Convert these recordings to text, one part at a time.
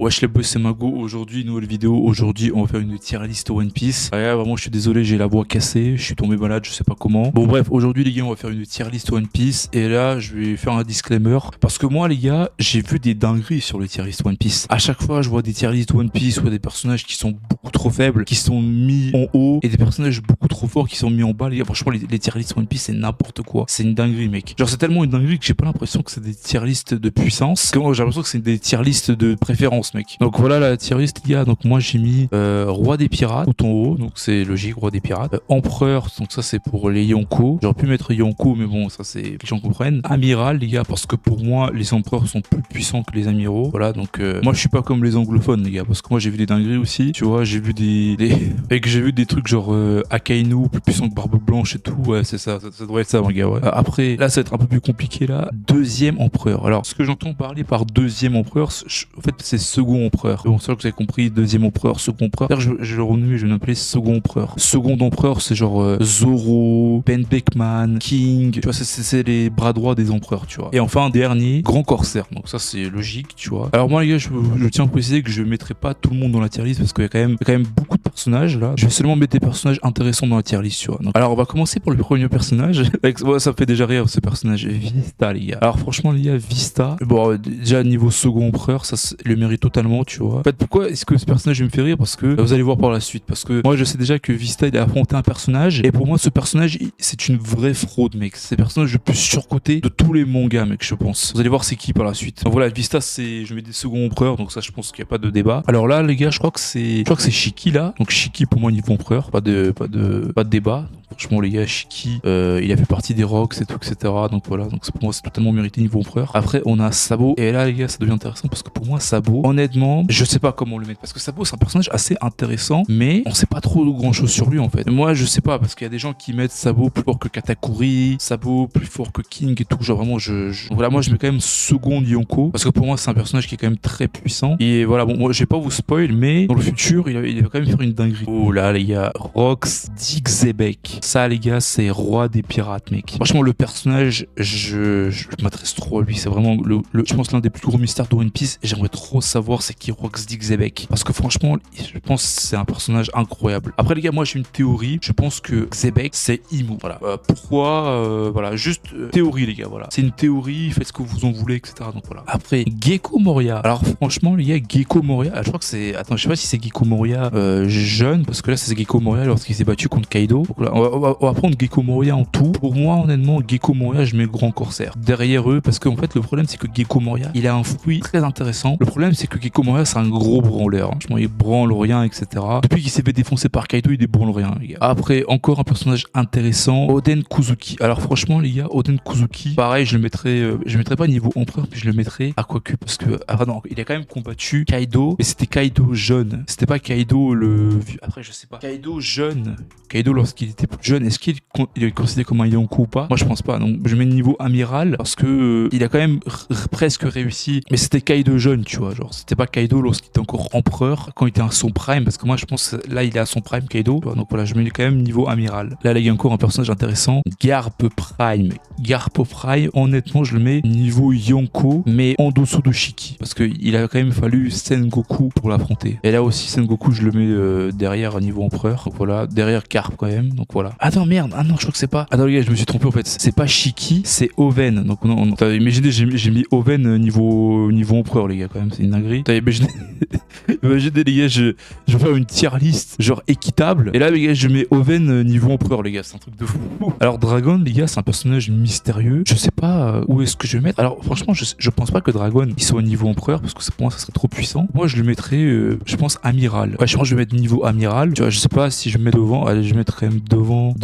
Wesh les boys, c'est Mago. Aujourd'hui, nouvelle vidéo. Aujourd'hui, on va faire une tier list One Piece. Ah, vraiment, je suis désolé, j'ai la voix cassée. Je suis tombé malade, je sais pas comment. Bon, bref, aujourd'hui, les gars, on va faire une tier list One Piece. Et là, je vais faire un disclaimer. Parce que moi, les gars, j'ai vu des dingueries sur les tier list One Piece. À chaque fois, je vois des tier list One Piece où il y a des personnages qui sont beaucoup trop faibles, qui sont mis en haut, et des personnages beaucoup trop forts qui sont mis en bas. Les gars, franchement, les tier list One Piece, c'est n'importe quoi. C'est une dinguerie, mec. Genre, c'est tellement une dinguerie que j'ai pas l'impression que c'est des tier list de puissance. Que moi, j'ai l'impression que c'est des tier list de préférence, mec. Donc voilà la tier list, les gars. Donc moi j'ai mis roi des pirates tout en haut, donc c'est logique, roi des pirates. Empereur, donc ça c'est pour les Yonko. J'aurais pu mettre Yonko, mais bon, ça c'est les gens comprennent. Amiral, les gars, parce que pour moi les empereurs sont plus puissants que les amiraux. Voilà, donc moi je suis pas comme les anglophones, les gars, parce que moi j'ai vu des dingueries aussi. Tu vois, j'ai vu et que j'ai vu des trucs genre Akainu plus puissant que Barbe Blanche et tout. Ouais, c'est ça, ça devrait être ça, mon gars. Ouais. Après, là ça va être un peu plus compliqué là. Deuxième empereur. Alors, ce que j'entends parler par deuxième empereur, en fait c'est second empereur. Bon, c'est ça que vous avez compris, deuxième empereur, second empereur. D'ailleurs, je le renomme, je vais m'appeler second empereur. Second empereur, c'est genre Zoro, Ben Beckman, King. Tu vois, c'est les bras droits des empereurs, tu vois. Et enfin, dernier, grand corsaire. Donc ça, c'est logique, tu vois. Alors moi, les gars, je tiens à préciser que je mettrai pas tout le monde dans la tier list parce qu'il y a quand même beaucoup de personnages là. Je vais seulement mettre des personnages intéressants dans la tier list, tu vois. Donc, alors, on va commencer pour le premier personnage. Ça me fait déjà rire ce personnage, Vista, les gars. Alors franchement, les gars, Vista, bon, déjà niveau second empereur, ça le mérite totalement, tu vois. En fait, pourquoi est-ce que ce personnage me fait rire? Parce que vous allez voir par la suite. Parce que moi, je sais déjà que Vista, il a affronté un personnage. Et pour moi, ce personnage, c'est une vraie fraude, mec. C'est le personnage le plus surcoté de tous les mangas, mec, je pense. Vous allez voir c'est qui par la suite. Donc voilà, Vista, je mets des seconds empereurs. Donc ça, je pense qu'il n'y a pas de débat. Alors là, les gars, je crois que c'est Shiki, là. Donc Shiki, pour moi, niveau empereur. Pas de débat. Franchement, les gars, Shiki, il a fait partie des Rocks et tout, etc. Donc voilà, donc pour moi, c'est totalement mérité niveau empereur. Après, on a Sabo. Et là, les gars, ça devient intéressant parce que pour moi, Sabo, honnêtement, je sais pas comment le mettre. Parce que Sabo, c'est un personnage assez intéressant, mais on sait pas trop grand chose sur lui, en fait. Moi, je sais pas, parce qu'il y a des gens qui mettent Sabo plus fort que Katakuri, Sabo plus fort que King et tout. Genre vraiment, voilà, moi, je mets quand même second Yonko. Parce que pour moi, c'est un personnage qui est quand même très puissant. Et voilà, bon, moi, je vais pas vous spoil, mais dans le futur, il va quand même faire une dinguerie. Oh là, les gars, Rox Zebek. Ça, les gars, c'est roi des pirates, mec. Franchement, le personnage, je m'adresse trop à lui. C'est vraiment, je pense, l'un des plus gros mystères de One Piece. J'aimerais trop savoir c'est qui Rox Zebek. Parce que franchement, je pense que c'est un personnage incroyable. Après, les gars, moi, j'ai une théorie. Je pense que Zebek, c'est Imu. Voilà. Pourquoi voilà, juste théorie, les gars. Voilà. C'est une théorie. Faites ce que vous en voulez, etc. Donc voilà. Après, Gecko Moria. Alors, franchement, les gars, Gecko Moria, je crois que c'est. Attends, je sais pas si c'est Gecko Moria jeune. Parce que là, c'est Gecko Moria lorsqu'il s'est battu contre Kaido. Donc là, on va prendre Gecko Moria en tout. Pour moi, honnêtement, Gecko Moria, je mets le grand corsaire derrière eux parce qu'en fait, le problème, c'est que Gecko Moria, il a un fruit très intéressant. Le problème, c'est que Gecko Moria, c'est un gros branleur. Franchement, il branle rien, etc. Depuis qu'il s'est fait défoncer par Kaido, il débranle rien, les gars. Après, encore un personnage intéressant, Oden Kuzuki. Alors, franchement, les gars, Oden Kuzuki, pareil, je le mettrais pas niveau empereur, puis je le mettrais à Quaku parce que, non, il a quand même combattu Kaido, mais c'était Kaido jeune. C'était pas Kaido le vieux. Après, je sais pas. Kaido jeune. Kaido, lorsqu'il était plus jeune, est-ce qu'il est considéré comme un Yonko ou pas? Moi, je pense pas. Donc, je mets le niveau amiral parce que il a quand même presque réussi. Mais c'était Kaido jeune, tu vois. Genre, c'était pas Kaido lorsqu'il était encore empereur, quand il était à son prime. Parce que moi, je pense là, il est à son prime, Kaido. Donc voilà, je mets quand même niveau amiral. Là, il y a encore un personnage intéressant. Garp Prime. Garp Prime, honnêtement, je le mets niveau Yonko, mais en dessous de Shiki. Parce qu'il a quand même fallu Sengoku pour l'affronter. Et là aussi, Sengoku, je le mets derrière niveau empereur. Donc voilà, derrière Garp quand même. Donc voilà. Attends, merde. Ah non, je crois que c'est pas. Attends, les gars, je me suis trompé en fait. C'est pas Shiki, c'est Oven. Donc imaginez, j'ai mis Oven niveau empereur, les gars, quand même. C'est une dinguerie. Imaginez, les gars, je vais faire une tier list genre équitable. Et là, les gars, je mets Oven niveau empereur, les gars. C'est un truc de fou. Alors, Dragon, les gars, c'est un personnage mystérieux. Je sais pas où est-ce que je vais mettre. Alors, franchement, je pense pas que Dragon il soit au niveau empereur parce que pour moi, ça serait trop puissant. Moi, je le mettrais, je pense, amiral. Ouais, je pense que je vais mettre niveau amiral. Tu vois, je sais pas si je mets devant. Allez, je mettrais devant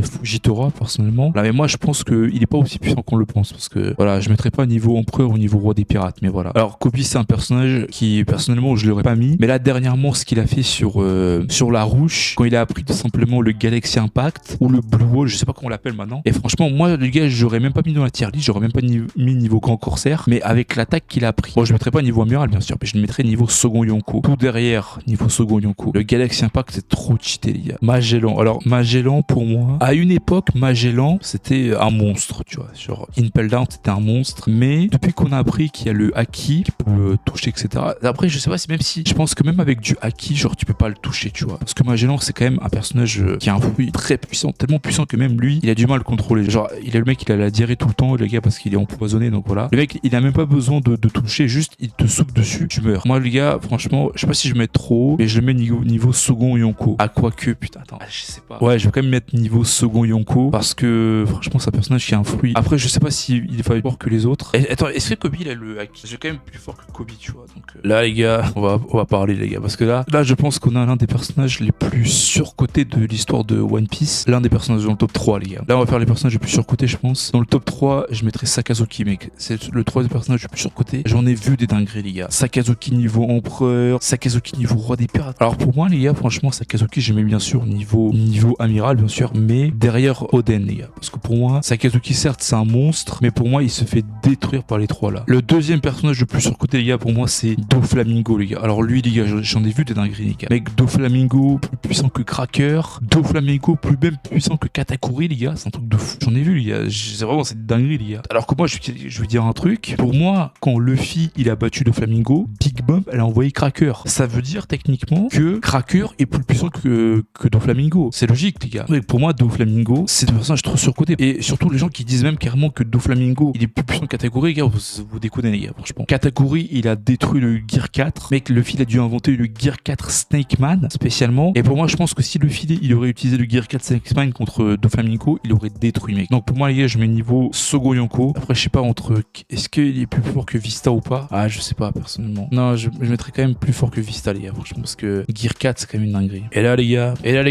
Fujitora, personnellement. Là, mais moi, je pense qu'il est pas aussi puissant qu'on le pense parce que voilà, je mettrais pas niveau empereur ou niveau roi des pirates. Mais voilà. Alors, Kobe, c'est un personnage qui, personnellement, personnellement, je l'aurais pas mis. Mais là, dernièrement, ce qu'il a fait sur la Rouge, quand il a appris tout simplement le Galaxy Impact ou le Blue Wall, je sais pas comment on l'appelle maintenant. Et franchement, moi, le gars, j'aurais même pas mis dans la tier list, j'aurais même pas mis niveau Grand Corsaire. Mais avec l'attaque qu'il a pris, bon, je mettrais pas niveau Amiral, bien sûr, mais je le mettrais niveau second Yonko. Tout derrière, niveau second Yonko. Le Galaxy Impact, c'est trop cheaté, les gars. Magellan. Alors, Magellan, pour moi, à une époque, Magellan, c'était un monstre, tu vois. Genre, Impel Down, c'était un monstre. Mais depuis qu'on a appris qu'il y a le Haki qui peut toucher, etc. Après, je sais pas si même si, je pense que même avec du Haki, genre, tu peux pas le toucher, tu vois. Parce que Magellan, c'est quand même un personnage qui a un fruit très puissant, tellement puissant que même lui, il a du mal à le contrôler. Genre, il a le mec, il a la diarrhée tout le temps, les gars, parce qu'il est empoisonné, donc voilà. Le mec, il a même pas besoin de toucher, juste, il te souffle dessus, tu meurs. Moi, les gars, franchement, je sais pas si je mets trop, mais je le mets niveau second Yonko. Ah, quoique, putain, attends, je sais pas. Ouais, je vais quand même mettre niveau second Yonko, parce que, franchement, c'est un personnage qui a un fruit. Après, je sais pas si il est plus fort que les autres. Et, attends, est-ce que Kobe, il a le Haki? C'est quand même plus fort que Kobe, tu vois. Donc, là, les gars, on va parler, les gars, parce que là, je pense qu'on a l'un des personnages les plus surcotés de l'histoire de One Piece. L'un des personnages dans le top 3, les gars. Là, on va faire les personnages les plus surcotés, je pense. Dans le top 3, je mettrais Sakazuki, mec. C'est le troisième personnage le plus surcoté. J'en ai vu des dingueries, les gars. Sakazuki niveau empereur, Sakazuki niveau roi des pirates. Alors pour moi, les gars, franchement, Sakazuki, j'aimais bien sûr niveau amiral, bien sûr, mais derrière Oden, les gars. Parce que pour moi, Sakazuki, certes, c'est un monstre, mais pour moi, il se fait détruire par les trois là. Le deuxième personnage le plus surcoté, les gars, pour moi, c'est Doflamingo, les gars. Alors lui, les gars, j'en ai vu des dingueries, les gars. Mec, Doflamingo, plus puissant que Cracker. Doflamingo, plus même puissant que Katakuri, les gars. C'est un truc de fou. J'en ai vu, les gars. C'est vraiment, c'est dinguerie, les gars. Alors que moi, je vais dire un truc. Pour moi, quand Luffy, il a battu Doflamingo, Big Mom, elle a envoyé Cracker. Ça veut dire, techniquement, que Cracker est plus puissant que Doflamingo. C'est logique, les gars. Mais pour moi, Doflamingo, c'est un personnage trop surcoté. Et surtout, les gens qui disent même carrément que Doflamingo, il est plus puissant que Katakuri, les gars, vous déconnez, les gars, franchement. Katakuri, il a détruit le Gear 4. Mec, Luffy, il a dû inventer le Gear 4 Snake Man, spécialement. Et pour moi, je pense que si Luffy, il aurait utilisé le Gear 4 Snake Man contre Doflamingo, il aurait détruit, mec. Donc pour moi, les gars, je mets niveau Sogo Yonko. Après, je sais pas entre est-ce qu'il est plus fort que Vista ou pas. Ah, je sais pas, personnellement. Non, je mettrais quand même plus fort que Vista, les gars, franchement, parce que Gear 4, c'est quand même une dinguerie. Et là, les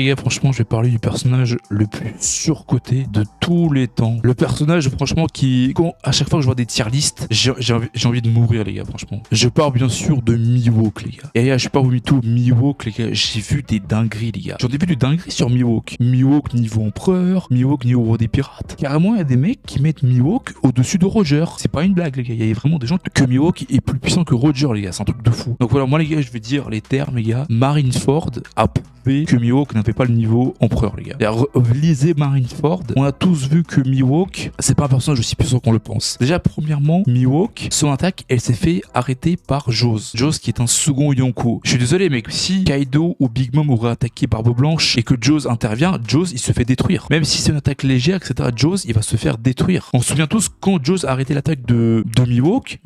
gars, franchement, je vais parler du personnage le plus surcoté de tous les temps. Le personnage, franchement, à chaque fois que je vois des tier lists, j'ai envie de mourir, les gars, franchement. Je parle bien sûr de Mihawk, les gars. Et là, je suis pas au mytho, Mihawk, les gars, j'ai vu des dingueries, les gars. J'en ai vu des dingueries sur Mihawk. Mihawk niveau empereur, Mihawk niveau roi des pirates. Carrément, il y a des mecs qui mettent Mihawk au-dessus de Roger. C'est pas une blague, les gars. Il y a vraiment des gens que Mihawk est plus puissant que Roger, les gars. C'est un truc de fou. Donc voilà, moi, les gars, je vais dire les termes, les gars. Marineford a prouvé que Mihawk n'avait pas le niveau empereur, les gars. Lisez Marineford. On a tous vu que Mihawk, c'est pas un personnage aussi puissant qu'on le pense. Déjà, premièrement, Mihawk, son attaque, elle s'est fait arrêter par Jaws. Jaws qui est un second Yonko. Je suis désolé, mec. Si Kaido ou Big Mom auraient attaqué Barbe Blanche et que Jaws intervient, Jaws, il se fait détruire. Même si c'est une attaque légère, etc., Jaws, il va se faire détruire. On se souvient tous quand Jaws a arrêté l'attaque de Mihawk,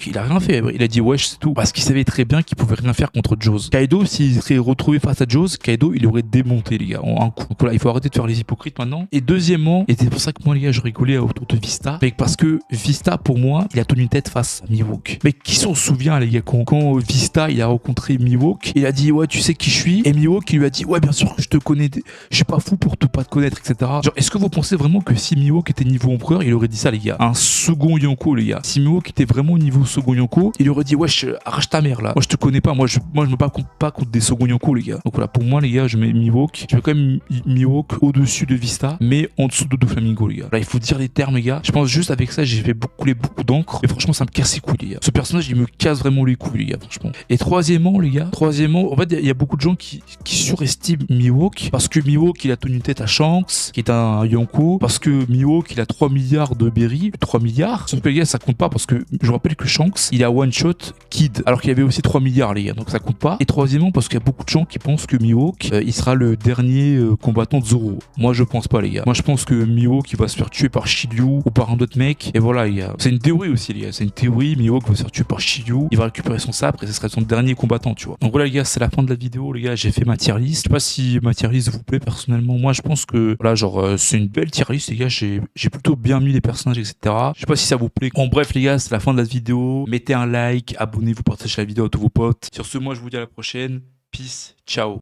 il a rien fait. Il a dit wesh, c'est tout. Parce qu'il savait très bien qu'il pouvait rien faire contre Jaws. Kaido, s'il serait retrouvé face à Jaws, Kaido, il aurait démonté, les gars, en un coup. Donc voilà, il faut arrêter de faire les hypocrites maintenant. Et deuxièmement, et c'est pour ça que moi, les gars, je rigolais autour de Vista, mais parce que Vista, pour moi, il a tenu une tête face à Mihawk. Mais qui s'en souvient, les gars, quand Vista, il a rencontré Mihawk, il a dit ouais, tu sais qui je suis, et Mihawk, il lui a dit ouais, bien sûr que je te connais, je suis pas fou pour pas te connaître, etc. Genre, est-ce que vous pensez vraiment que si Mihawk était niveau empereur, il aurait dit ça, les gars? Un second Yonko, les gars. Si Mihawk était vraiment niveau second Yonko, il aurait dit wesh, arrache ta mère là. Moi, je te connais pas. Moi, je me bats pas contre des second Yonko, les gars. Donc voilà, pour moi, les gars, je mets Mihawk. Je mets quand même Mihawk au-dessus de Vista, mais en dessous de Doflamingo, les gars. Là, il faut dire les termes, les gars. Je pense juste avec ça, j'ai fait couler beaucoup d'encre. Et franchement, ça me casse les couilles, les gars. Ce personnage, il me casse vraiment les couilles, les gars, franchement. Et troisièmement, les gars, en fait, il y a beaucoup de gens qui surestiment Mihawk parce que Mihawk, il a tenu tête à Shanks, qui est un Yonko, parce que Mihawk, il a 3 milliards de berry, 3 milliards. Sauf que, les gars, ça compte pas parce que je rappelle que Shanks, il a one-shot Kid, alors qu'il y avait aussi 3 milliards, les gars, donc ça compte pas. Et troisièmement, parce qu'il y a beaucoup de gens qui pensent que Mihawk, il sera le dernier combattant de Zoro. Moi, je pense pas, les gars. Moi, je pense que Mihawk, il va se faire tuer par Shiryu ou par un autre mec. Et voilà, les gars. C'est une théorie aussi, les gars. C'est une théorie. Mihawk va se faire tuer par Shiryu. Il va récupérer son sabre et ce serait son dernier combattant, tu vois. Donc voilà, les gars, c'est la fin de la vidéo, les gars. J'ai fait ma tier list. Je sais pas si ma tier list vous plaît personnellement. Moi, je pense que, voilà, genre, c'est une belle tier list, les gars. J'ai plutôt bien mis les personnages, etc. Je sais pas si ça vous plaît. En bref, les gars, c'est la fin de la vidéo. Mettez un like, abonnez-vous, partagez la vidéo à tous vos potes. Sur ce, moi, je vous dis à la prochaine. Peace, ciao.